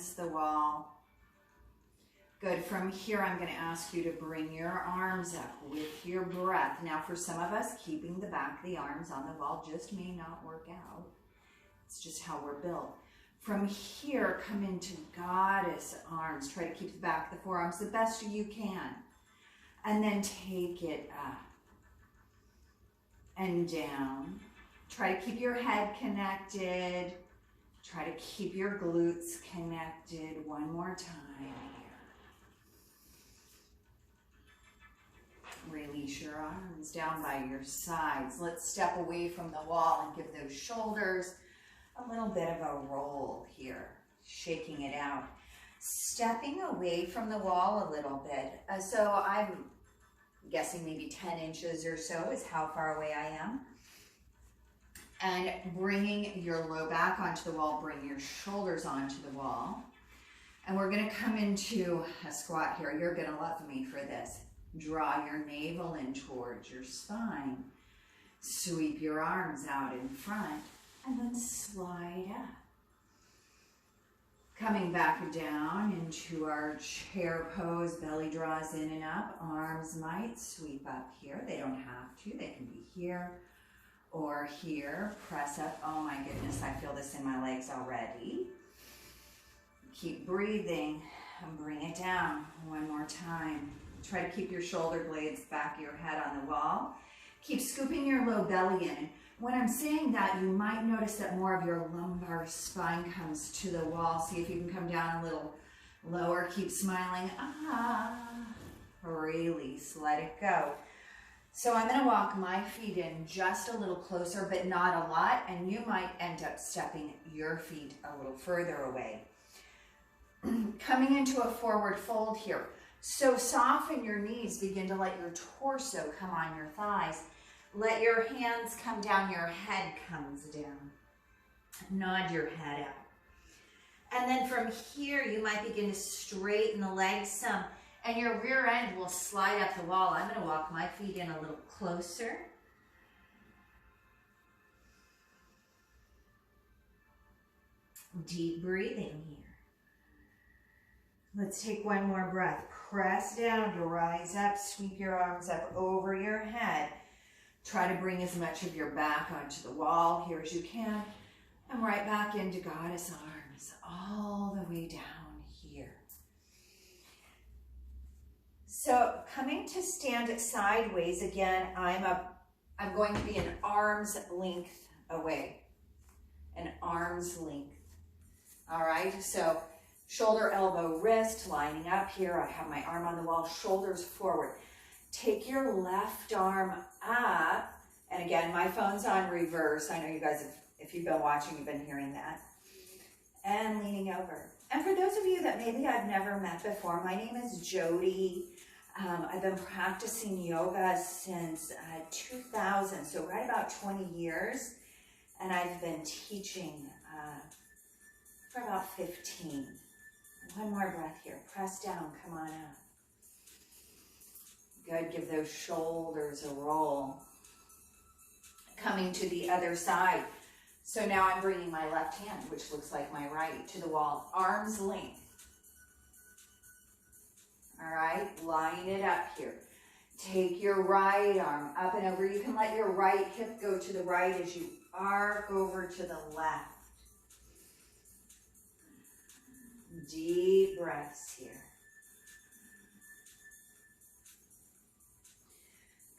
against the wall. Good. From here, I'm going to ask you to bring your arms up with your breath. Now, for some of us, keeping the back of the arms on the wall just may not work out. It's just how we're built. From here, come into goddess arms. Try to keep the back of the forearms the best you can. And then take it up and down. Try to keep your head connected. Try to keep your glutes connected. One more time here. Release your arms down by your sides. Let's step away from the wall and give those shoulders a little bit of a roll here, shaking it out. Stepping away from the wall a little bit. So I'm guessing maybe 10 inches or so is how far away I am. And bringing your low back onto the wall, bring your shoulders onto the wall. And we're gonna come into a squat here. You're gonna love me for this. Draw your navel in towards your spine. Sweep your arms out in front and then slide up. Coming back down into our chair pose, belly draws in and up. Arms might sweep up here. They don't have to. They can be here or here. Press up. Oh my goodness, I feel this in my legs already. Keep breathing and bring it down one more time. Try to keep your shoulder blades back of your head on the wall. Keep scooping your low belly in. When I'm saying that, you might notice that more of your lumbar spine comes to the wall. See if you can come down a little lower. Keep smiling. Release. Let it go. So I'm going to walk my feet in just a little closer, but not a lot. And you might end up stepping your feet a little further away. Coming into a forward fold here. So soften your knees, begin to let your torso come on your thighs. Let your hands come down, your head comes down. Nod your head out. And then from here, you might begin to straighten the legs some, and your rear end will slide up the wall. I'm gonna walk my feet in a little closer. Deep breathing here. Let's take one more breath. Press down to rise up, sweep your arms up over your head. Try to bring as much of your back onto the wall here as you can. And right back into goddess arms, all the way down here. So coming to stand sideways again, I'm going to be an arm's length away. An arm's length. All right, so shoulder, elbow, wrist, lining up here. I have my arm on the wall, shoulders forward. Take your left arm up. And again, my phone's on reverse. I know you guys, if you've been watching, you've been hearing that. And leaning over. And for those of you that maybe I've never met before, my name is Jody. I've been practicing yoga since 2000, so right about 20 years. And I've been teaching for about 15. One more breath here. Press down. Come on up. Good. Give those shoulders a roll. Coming to the other side. So now I'm bringing my left hand, which looks like my right, to the wall. Arm's length. All right. Line it up here. Take your right arm up and over. You can let your right hip go to the right as you arc over to the left. Deep breaths here.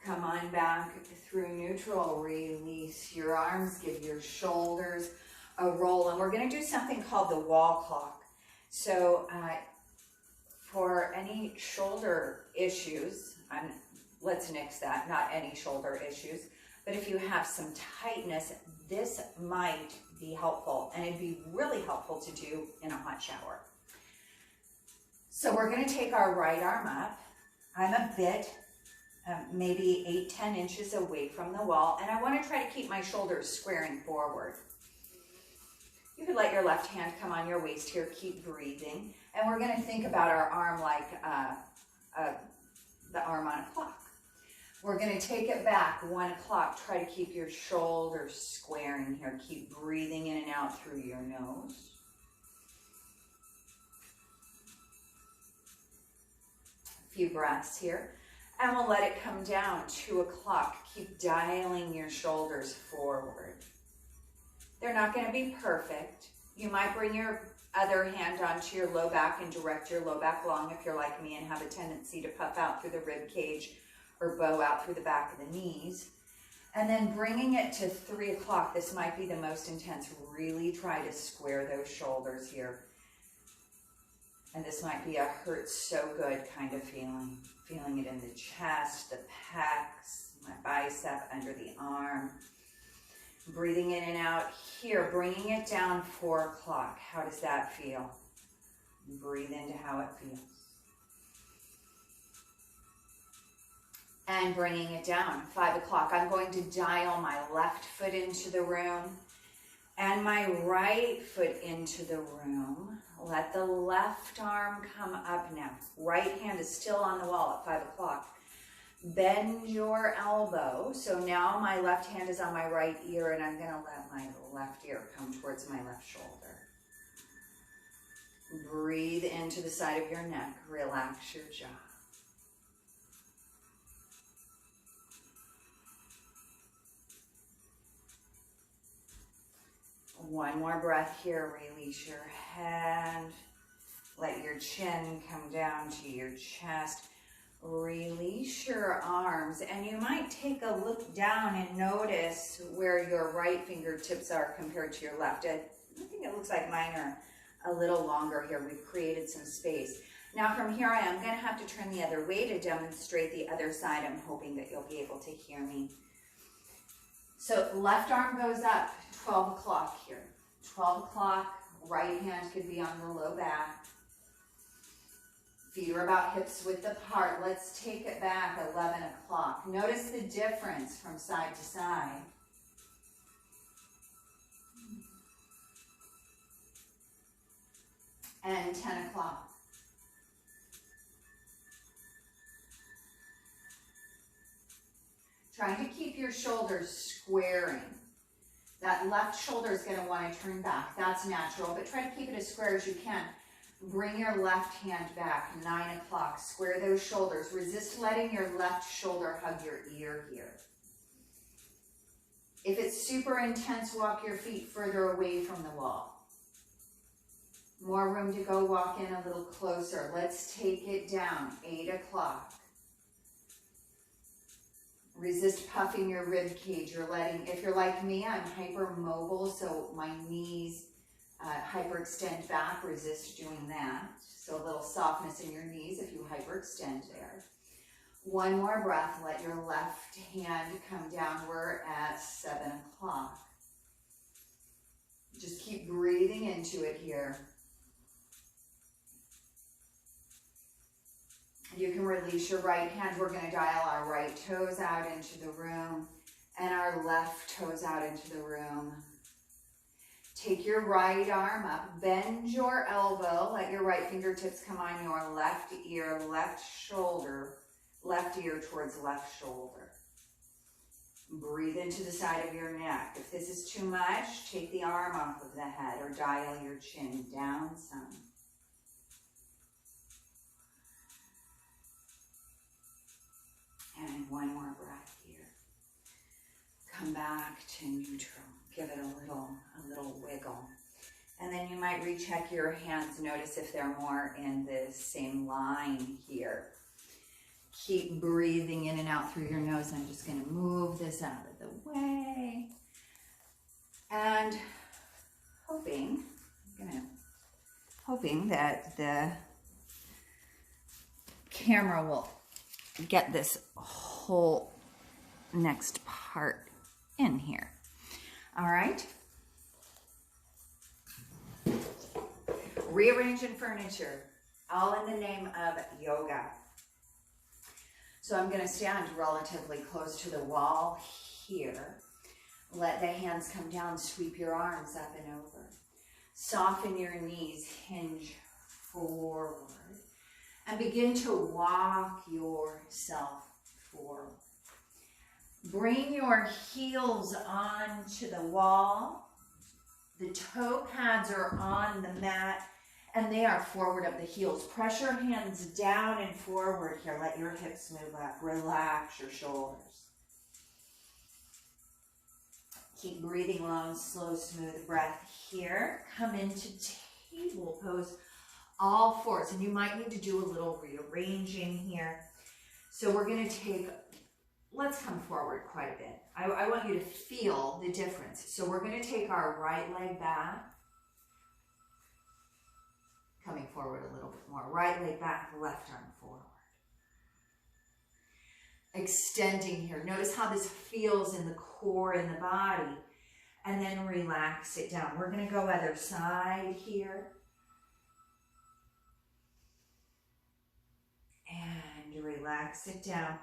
Come on back through neutral. Release your arms. Give your shoulders a roll. And we're going to do something called the wall clock. So for any shoulder issues, let's nix that, not any shoulder issues. But if you have some tightness, this might be helpful. And it'd be really helpful to do in a hot shower. So we're going to take our right arm up. I'm a bit, maybe 8-10 inches away from the wall, and I want to try to keep my shoulders squaring forward. You could let your left hand come on your waist here. Keep breathing, and we're going to think about our arm like the arm on a clock. We're going to take it back 1 o'clock. Try to keep your shoulders squaring here. Keep breathing in and out through your nose. Few breaths here. And we'll let it come down, 2 o'clock. Keep dialing your shoulders forward. They're not gonna be perfect. You might bring your other hand onto your low back and direct your low back long if you're like me and have a tendency to puff out through the rib cage or bow out through the back of the knees. And then bringing it to 3 o'clock, this might be the most intense. Really try to square those shoulders here. And this might be a hurt so good kind of feeling. Feeling it in the chest, the pecs, my bicep, under the arm. Breathing in and out here, bringing it down 4 o'clock. How does that feel? Breathe into how it feels. And bringing it down, 5 o'clock. I'm going to dial my left foot into the room and my right foot into the room. Let the left arm come up now. Right hand is still on the wall at 5 o'clock. Bend your elbow. So now my left hand is on my right ear and I'm gonna let my left ear come towards my left shoulder. Breathe into the side of your neck. Relax your jaw. One more breath here. Release your head. Let your chin come down to your chest. Release your arms, and you might take a look down and notice where your right fingertips are compared to your left. I think it looks like mine are a little longer here. We've created some space. Now from here I'm going to have to turn the other way to demonstrate the other side. I'm hoping that you'll be able to hear me. So left arm goes up, 12 o'clock here. 12 o'clock, right hand could be on the low back. Feet are about hips width apart. Let's take it back, 11 o'clock. Notice the difference from side to side. And 10 o'clock. Trying to keep your shoulders squaring. That left shoulder is going to want to turn back. That's natural, but try to keep it as square as you can. Bring your left hand back, 9 o'clock. Square those shoulders. Resist letting your left shoulder hug your ear here. If it's super intense, walk your feet further away from the wall. More room to go, walk in a little closer. Let's take it down, 8 o'clock. Resist puffing your rib cage. You're letting, if you're like me, I'm hypermobile, so my knees hyperextend back. Resist doing that. So a little softness in your knees if you hyperextend there. One more breath. Let your left hand come down. We're at 7 o'clock. Just keep breathing into it here. You can release your right hand. We're going to dial our right toes out into the room and our left toes out into the room. Take your right arm up, bend your elbow, let your right fingertips come on your left ear, left shoulder, left ear towards left shoulder. Breathe into the side of your neck. If this is too much, take the arm off of the head or dial your chin down some. And one more breath here. Come back to neutral. Give it a little wiggle. And then you might recheck your hands. Notice if they're more in the same line here. Keep breathing in and out through your nose. I'm just going to move this out of the way. And hoping that the camera will get this whole next part in here. All right. Rearranging furniture, all in the name of yoga. So I'm going to stand relatively close to the wall here. Let the hands come down, sweep your arms up and over. Soften your knees, hinge forward. And begin to walk yourself forward. Bring your heels onto the wall. The toe pads are on the mat. and they are forward of the heels. Pressure hands down and forward here. Let your hips move up. Relax your shoulders. Keep breathing long, slow, smooth breath here. Come into table pose, all fours. And you might need to do a little rearranging here. So we're going to take, let's come forward quite a bit. I want you to feel the difference. So we're going to take our right leg back. Coming forward a little bit more. Right leg back, left arm forward. Extending here. Notice how this feels in the core and the body. And then relax it down. We're going to go other side here. And relax it down.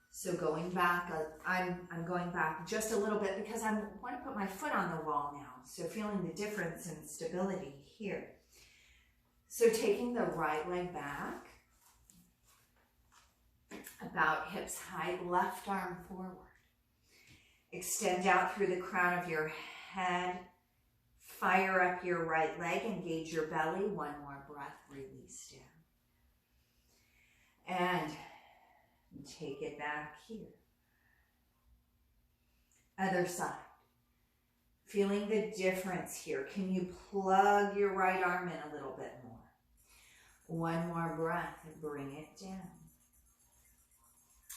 So going back, I'm going back just a little bit because I want to put my foot on the wall now. So feeling the difference in stability here. So taking the right leg back, about hips height, left arm forward. Extend out through the crown of your head. Fire up your right leg, engage your belly. One more breath, release down. And take it back here. Other side. Feeling the difference here. Can you plug your right arm in a little bit more? One more breath and bring it down.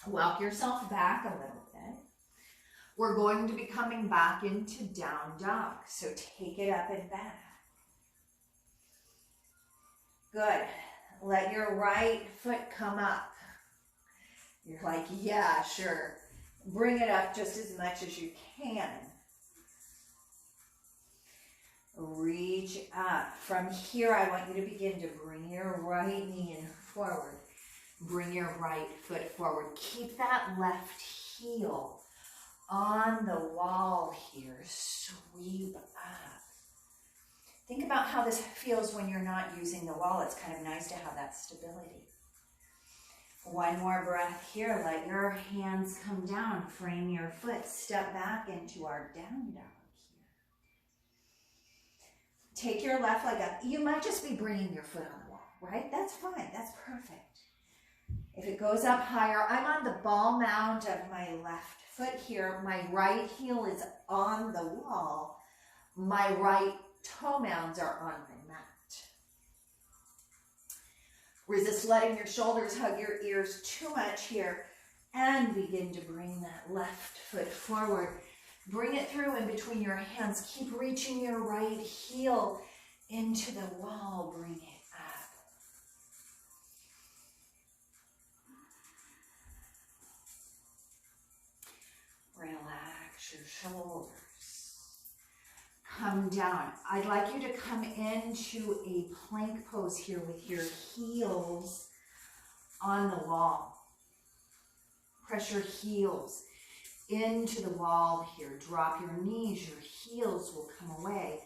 Walk yourself back a little bit. We're going to be coming back into down dog. So take it up and back. Good. Let your right foot come up. You're like, yeah, sure. Bring it up just as much as you can. Reach up. From here, I want you to begin to bring your right knee in forward. Bring your right foot forward. Keep that left heel on the wall here. Sweep up. Think about how this feels when you're not using the wall. It's kind of nice to have that stability. One more breath here. Let your hands come down. Frame your foot. Step back into our down dog here. Take your left leg up. You might just be bringing your foot on the wall, right? That's fine. That's perfect. If it goes up higher, I'm on the ball mount of my left foot here. My right heel is on the wall. My right toe mounds are on my mat. Resist letting your shoulders hug your ears too much here. And begin to bring that left foot forward. Bring it through in between your hands. Keep reaching your right heel into the wall. Bring it up. Relax your shoulders. Come down. I'd like you to come into a plank pose here with your heels on the wall. Press your heels into the wall here. Drop your knees. Your heels will come away.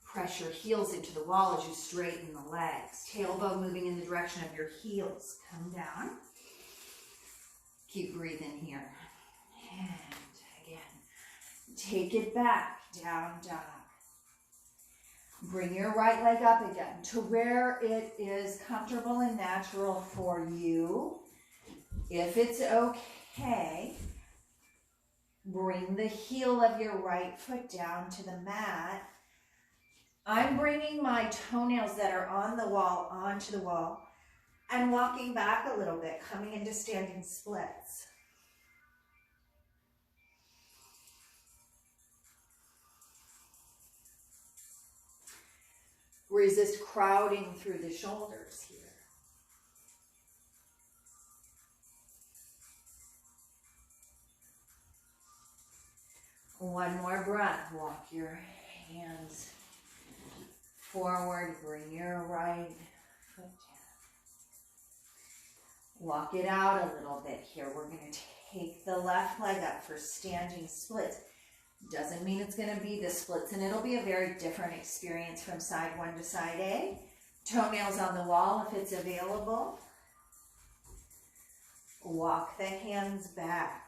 Press your heels into the wall as you straighten the legs. Tailbone moving in the direction of your heels. Come down. Keep breathing here. And again, take it back, down dog. Bring your right leg up again to where it is comfortable and natural for you. If it's okay, bring the heel of your right foot down to the mat. I'm bringing my toenails that are on the wall onto the wall and walking back a little bit, coming into standing splits. Resist crowding through the shoulders here. One more breath. Walk your hands forward. Bring your right foot down. Walk it out a little bit here. We're going to take the left leg up for standing splits. Doesn't mean it's going to be the splits, and it'll be a very different experience from side one to side A. Toenails on the wall if it's available. Walk the hands back.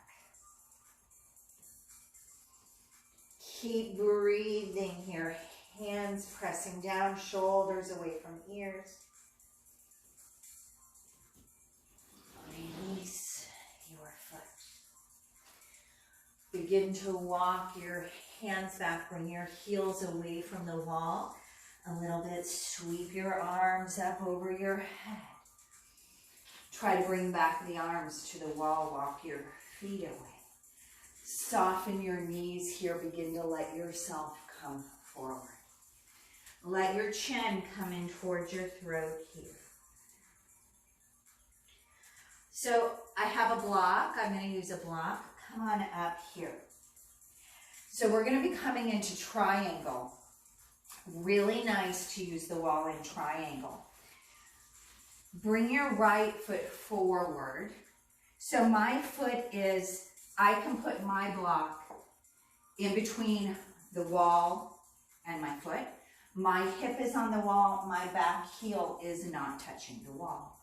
Keep breathing here. Hands pressing down, shoulders away from ears. Release your foot. Begin to walk your hands back, bring your heels away from the wall. A little bit, sweep your arms up over your head. Try to bring back the arms to the wall, walk your feet away. Soften your knees here, begin to let yourself come forward. Let your chin come in towards your throat here. So I have a block, I'm going to use a block. Come on up here. So we're going to be coming into triangle. Really nice to use the wall in triangle. Bring your right foot forward. So my foot is, I can put my block in between the wall and my foot. My hip is on the wall, my back heel is not touching the wall.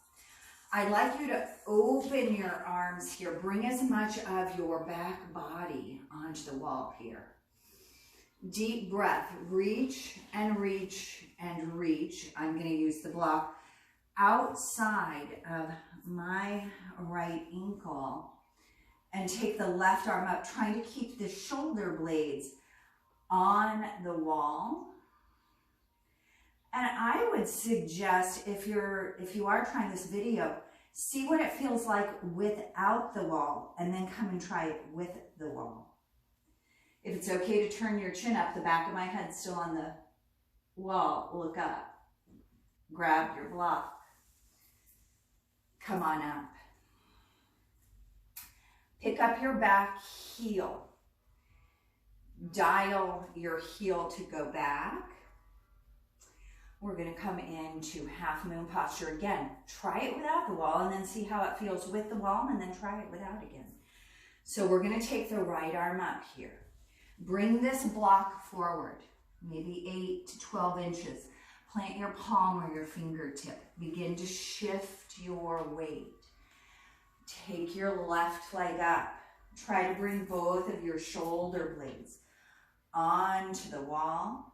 I'd like you to open your arms here. Bring as much of your back body onto the wall here. Deep breath. Reach and reach and reach. I'm going to use the block outside of my right ankle and take the left arm up, trying to keep the shoulder blades on the wall. And I would suggest, if you are trying this video, see what it feels like without the wall and then come and try it with the wall. If it's okay to turn your chin up, the back of my head's still on the wall, look up. Grab your block. Come on up. Pick up your back heel. Dial your heel to go back. We're going to come into half moon posture again. Try it without the wall and then see how it feels with the wall, and then try it without again. So we're going to take the right arm up here. Bring this block forward, maybe 8 to 12 inches. Plant your palm or your fingertip. Begin to shift your weight. Take your left leg up. Try to bring both of your shoulder blades onto the wall.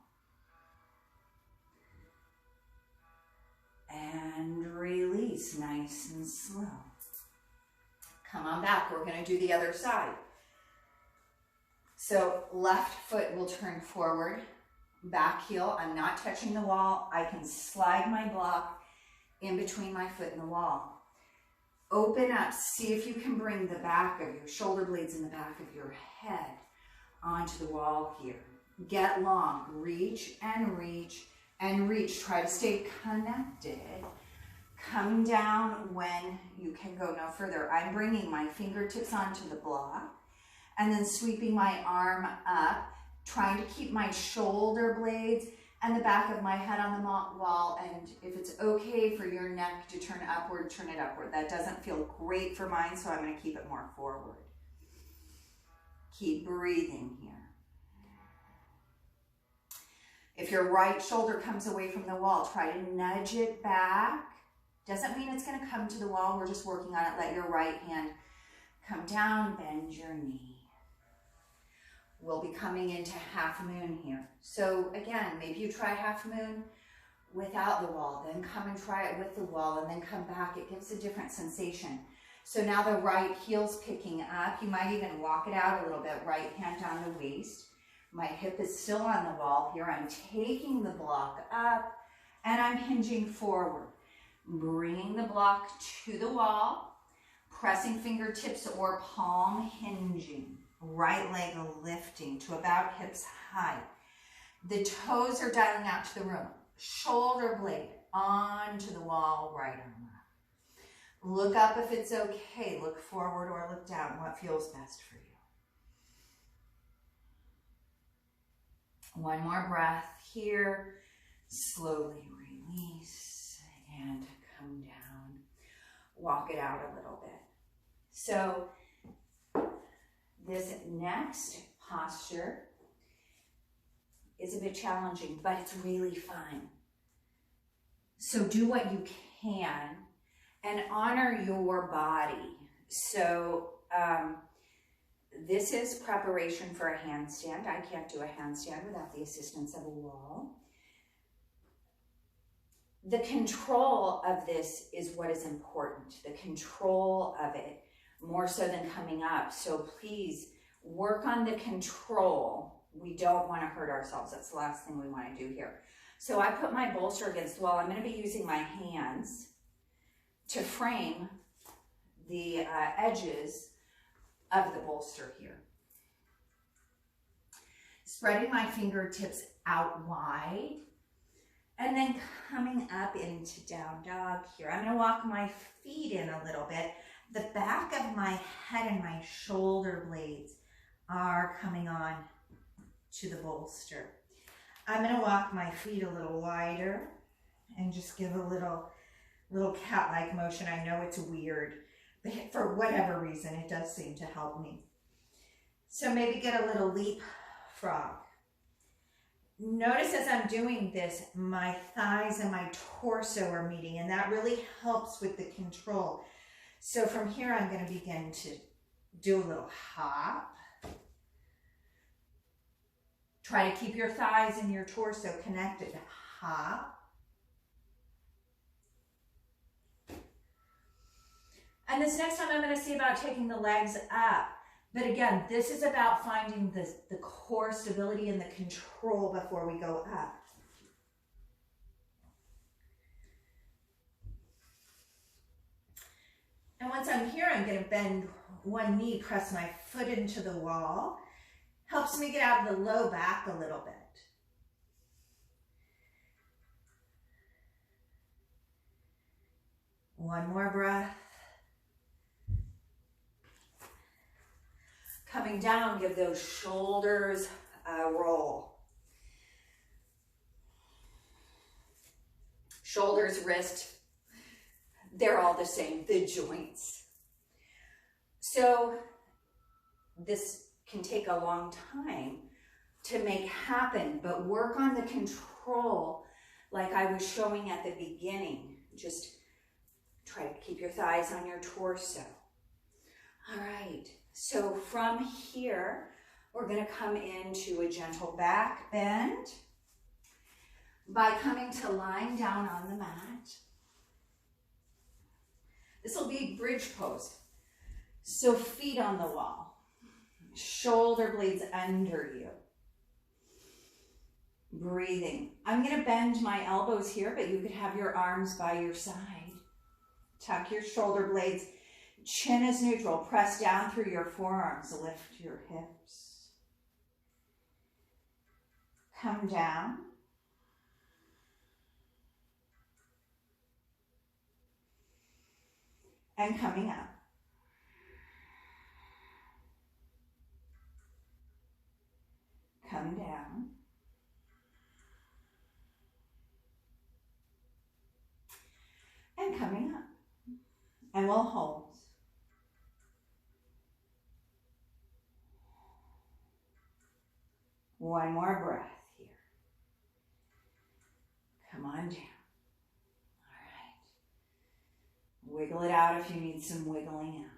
And release nice and slow. Come on back. We're going to do the other side. So left foot will turn forward. Back heel, I'm not touching the wall. I can slide my block in between my foot and the wall. Open up. See if you can bring the back of your shoulder blades in the back of your head onto the wall here. Get long. Reach and reach and reach. Try to stay connected. Come down when you can go no further. I'm bringing my fingertips onto the block and then sweeping my arm up, trying to keep my shoulder blades and the back of my head on the wall. And if it's okay for your neck to turn upward, turn it upward. That doesn't feel great for mine, so I'm going to keep it more forward. Keep breathing here. If your right shoulder comes away from the wall, try to nudge it back. Doesn't mean it's going to come to the wall. We're just working on it. Let your right hand come down, bend your knee. We'll be coming into half moon here. So again, maybe you try half moon without the wall, then come and try it with the wall, and then come back. It gives a different sensation. So now the right heel's picking up. You might even walk it out a little bit. Right hand down the waist. My hip is still on the wall here. I'm taking the block up and I'm hinging forward. Bringing the block to the wall, pressing fingertips or palm hinging. Right leg lifting to about hips height. The toes are dialing out to the room. Shoulder blade onto the wall, right arm up. Look up if it's okay. Look forward or look down. What feels best for you? One more breath here. Slowly release and come down. Walk it out a little bit. So this next posture is a bit challenging, but it's really fun. So do what you can and honor your body. So this is preparation for a handstand. I can't do a handstand without the assistance of a wall. The control of this is what is important, the control of it, more so than coming up. So please work on the control. We don't want to hurt ourselves. That's the last thing we want to do here. So I put my bolster against the wall. I'm going to be using my hands to frame the edges of the bolster here. Spreading my fingertips out wide and then coming up into down dog here. I'm going to walk my feet in a little bit. The back of my head and my shoulder blades are coming on to the bolster. I'm going to walk my feet a little wider and just give a little cat-like motion. I know it's weird, but for whatever reason, it does seem to help me. So maybe get a little leap frog. Notice as I'm doing this, my thighs and my torso are meeting, and that really helps with the control. So from here, I'm going to begin to do a little hop. Try to keep your thighs and your torso connected. Hop. And this next time I'm going to see about taking the legs up. But again, this is about finding the core stability and the control before we go up. And once I'm here, I'm going to bend one knee, press my foot into the wall. Helps me get out of the low back a little bit. One more breath. Coming down, give those shoulders a roll. Shoulders, wrist, they're all the same, the joints. So this can take a long time to make happen, but work on the control like I was showing at the beginning. Just try to keep your thighs on your torso. All right, so from here, we're gonna come into a gentle back bend by coming to lying down on the mat. This will be bridge pose. So feet on the wall, shoulder blades under you. Breathing. I'm gonna bend my elbows here, but you could have your arms by your side. Tuck your shoulder blades. Chin is neutral. Press down through your forearms. Lift your hips. Come down. And coming up. Come down. And coming up. And we'll hold. One more breath here. Come on down. All right. Wiggle it out if you need some wiggling out.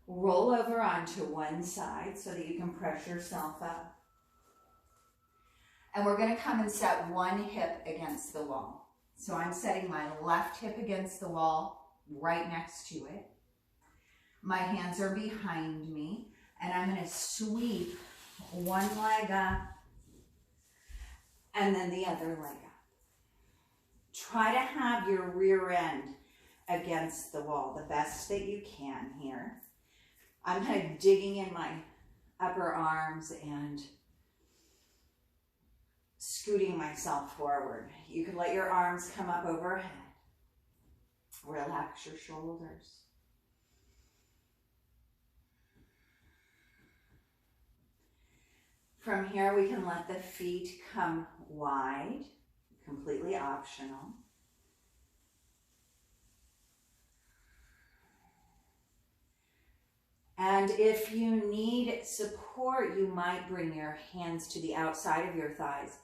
Roll over onto one side so that you can press yourself up. And we're going to come and set one hip against the wall. So I'm setting my left hip against the wall, right next to it. My hands are behind me, and I'm going to sweep one leg up and then the other leg up. Try to have your rear end against the wall the best that you can here. I'm kind of digging in my upper arms and scooting myself forward. You can let your arms come up overhead. Relax your shoulders. From here, we can let the feet come wide, completely optional. And if you need support, you might bring your hands to the outside of your thighs,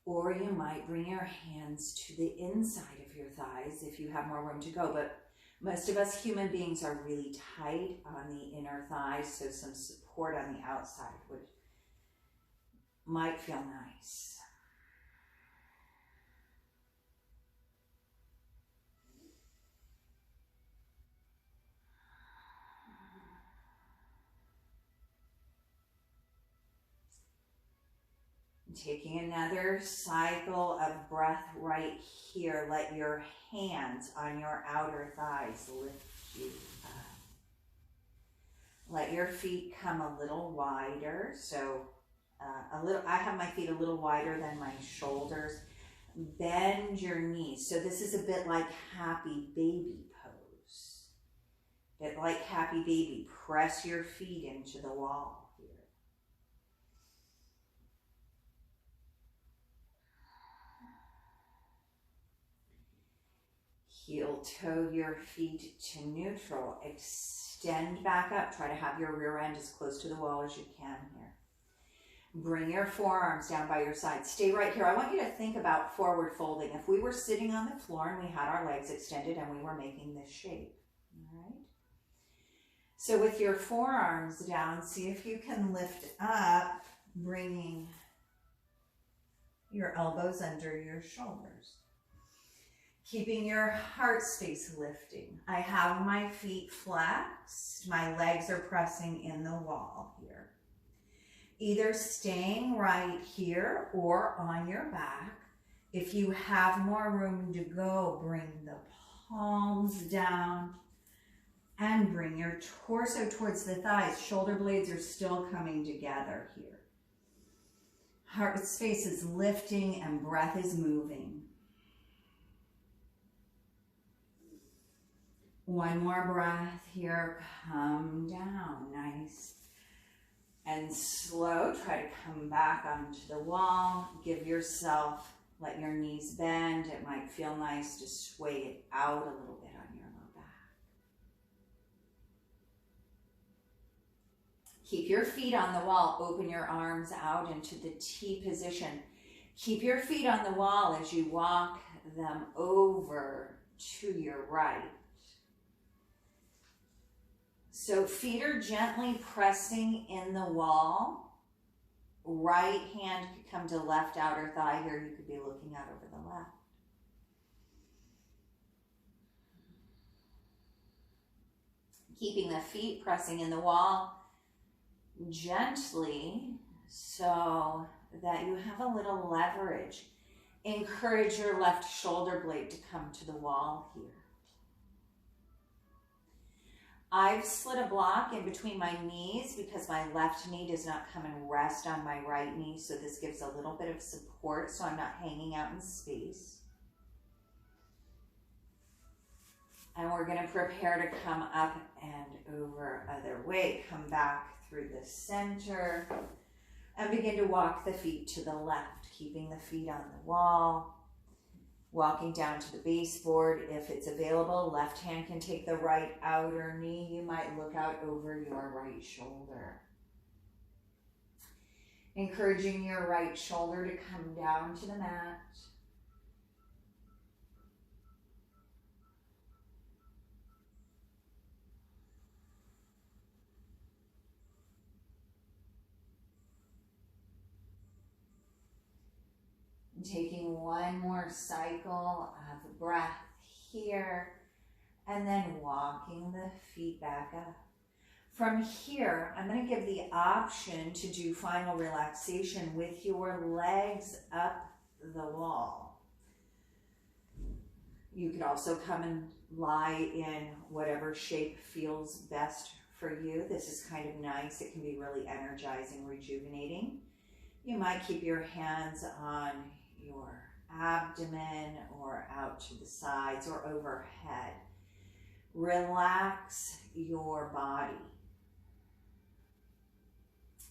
or you might bring your hands to the inside of your thighs if you have more room to go. But most of us human beings are really tight on the inner thighs, so some support on the outside might feel nice. Taking another cycle of breath right here. Let your hands on your outer thighs lift you up. Let your feet come a little wider. So I have my feet a little wider than my shoulders. Bend your knees. So this is a bit like happy baby pose. A bit like happy baby. Press your feet into the wall. Heel toe your feet to neutral. Extend back up. Try to have your rear end as close to the wall as you can here. Bring your forearms down by your side. Stay right here. I want you to think about forward folding. If we were sitting on the floor and we had our legs extended and we were making this shape. All right. So with your forearms down, see if you can lift up, bringing your elbows under your shoulders. Keeping your heart space lifting. I have my feet flexed. My legs are pressing in the wall here. Either staying right here or on your back. If you have more room to go, bring the palms down and bring your torso towards the thighs. Shoulder blades are still coming together here. Heart space is lifting and breath is moving. One more breath here, come down, nice and slow. Try to come back onto the wall. Give yourself, let your knees bend. It might feel nice to sway it out a little bit on your low back. Keep your feet on the wall. Open your arms out into the T position. Keep your feet on the wall as you walk them over to your right. So feet are gently pressing in the wall. Right hand could come to left outer thigh here. You could be looking out over the left. Keeping the feet pressing in the wall gently so that you have a little leverage. Encourage your left shoulder blade to come to the wall here. I've slid a block in between my knees because my left knee does not come and rest on my right knee, so this gives a little bit of support so I'm not hanging out in space. And we're going to prepare to come up and over other way. Come back through the center and begin to walk the feet to the left, keeping the feet on the wall. Walking down to the baseboard, if it's available, left hand can take the right outer knee. You might look out over your right shoulder. Encouraging your right shoulder to come down to the mat. Taking one more cycle of breath here, and then walking the feet back up. From here, I'm going to give the option to do final relaxation with your legs up the wall. You could also come and lie in whatever shape feels best for you. This is kind of nice. It can be really energizing, rejuvenating. You might keep your hands on your abdomen or out to the sides or overhead. Relax your body.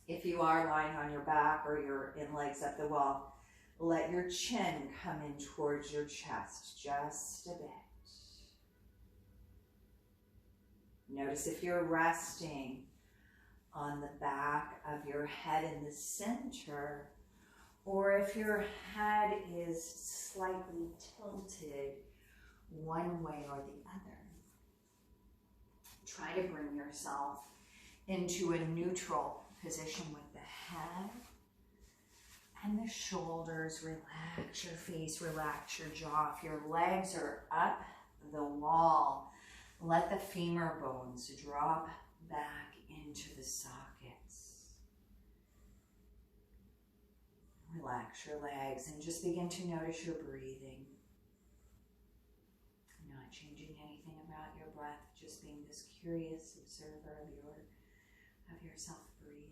If you are lying on your back or you're in legs up the wall, let your chin come in towards your chest just a bit. Notice if you're resting on the back of your head in the center, or if your head is slightly tilted one way or the other. Try to bring yourself into a neutral position with the head and the shoulders. Relax your face, relax your jaw. If your legs are up the wall, let the femur bones drop back into the sockets. Relax your legs and just begin to notice your breathing. Not changing anything about your breath, just being this curious observer of yourself breathing.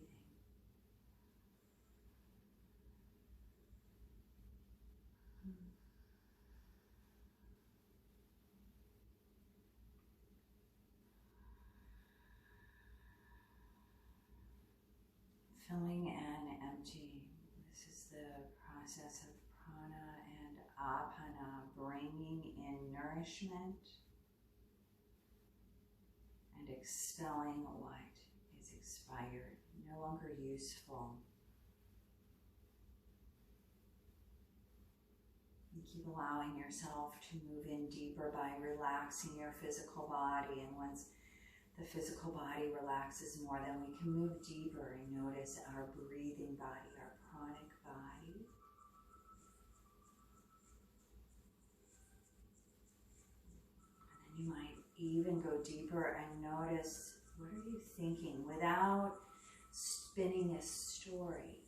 Filling and emptying. This is the process of prana and apana, bringing in nourishment and expelling what is expired, no longer useful. And keep allowing yourself to move in deeper by relaxing your physical body. And once the physical body relaxes more, then we can move deeper and notice our breathing body, our pranic body. And then you might even go deeper and notice, what are you thinking without spinning a story?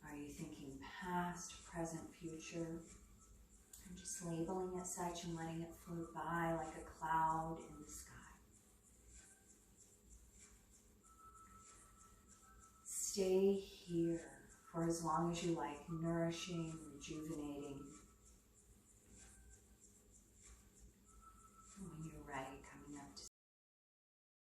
Are you thinking past, present, future? And just labeling it such and letting it float by like a cloud in the sky. Stay here for as long as you like, nourishing, rejuvenating,